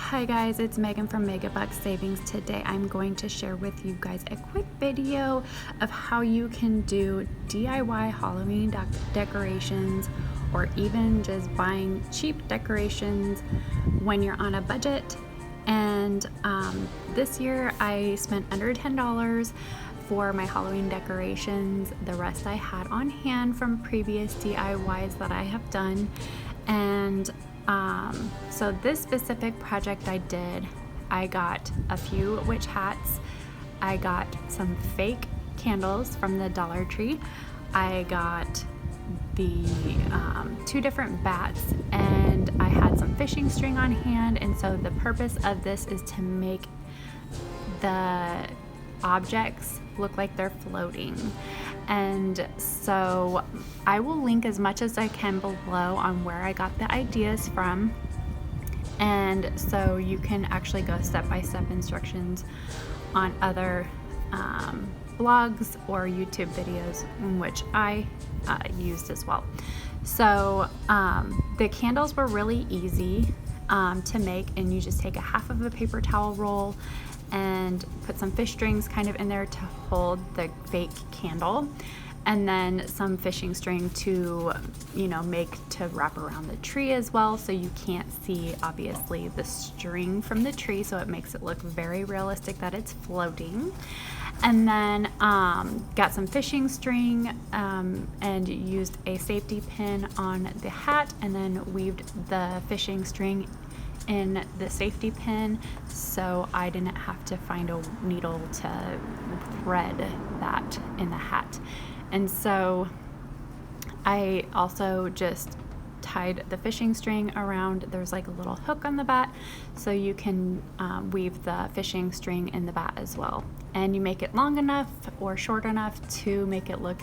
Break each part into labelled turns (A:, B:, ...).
A: Hi guys, it's Megan from Megabucksavingz. Today I'm going to share with you guys a quick video of how you can do DIY Halloween decorations, or even just buying cheap decorations when you're on a budget. And this year I spent under $10 for my Halloween decorations. The rest I had on hand from previous DIYs that I have done. And so this specific project I got a few witch hats, I got some fake candles from the Dollar Tree, I got the 2 different bats, and I had some fishing string on hand. And so the purpose of this is to make the objects look like they're floating. And so I will link as much as I can below on where I got the ideas from, and so you can actually go step-by-step instructions on other blogs or YouTube videos, in which I used as well. So the candles were really easy to make, and you just take a half of a paper towel roll and put some fish strings kind of in there to hold the fake candle, and then some fishing string to, make to wrap around the tree as well, so you can't see obviously the string from the tree, so it makes it look very realistic that it's floating. And then got some fishing string and used a safety pin on the hat, and then weaved the fishing string in the safety pin, so I didn't have to find a needle to thread that in the hat. And so I also just tied the fishing string around. There's like a little hook on the bat, so you can weave the fishing string in the bat as well. And you make it long enough or short enough to make it look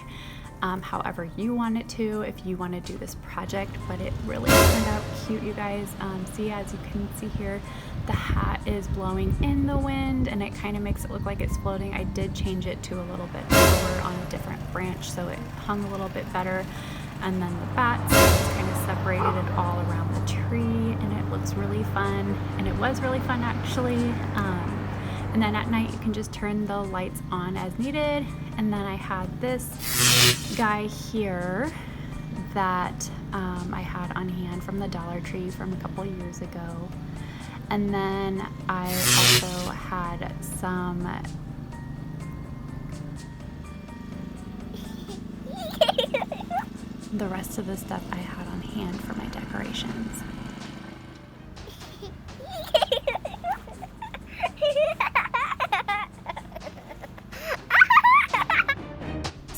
A: however you want it to, if you want to do this project. But it really turned out cute, you guys. See, as you can see here, the hat is blowing in the wind, and it kind of makes it look like it's floating. I did change it to a little bit lower on a different branch, so it hung a little bit better. And then the bats just kind of separated it all around the tree, and it looks really fun. And it was really fun, actually. And then at night you can just turn the lights on as needed. And then I had this guy here that I had on hand from the Dollar Tree from a couple years ago. And then I also had some the rest of the stuff I had on hand for my decorations.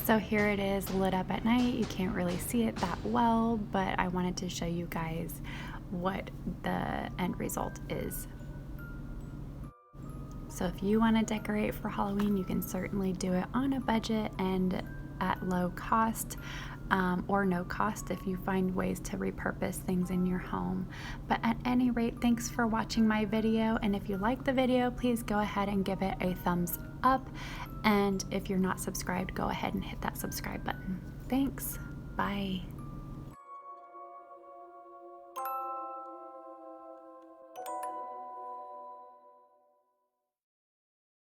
A: So here it is lit up at night. You can't really see it that well, but I wanted to show you guys what the end result is. So if you want to decorate for Halloween, you can certainly do it on a budget and at low cost, or no cost if you find ways to repurpose things in your home. But at any rate, thanks for watching my video, and if you like the video, please go ahead and give it a thumbs up, and if you're not subscribed, go ahead and hit that subscribe button. Thanks. Bye.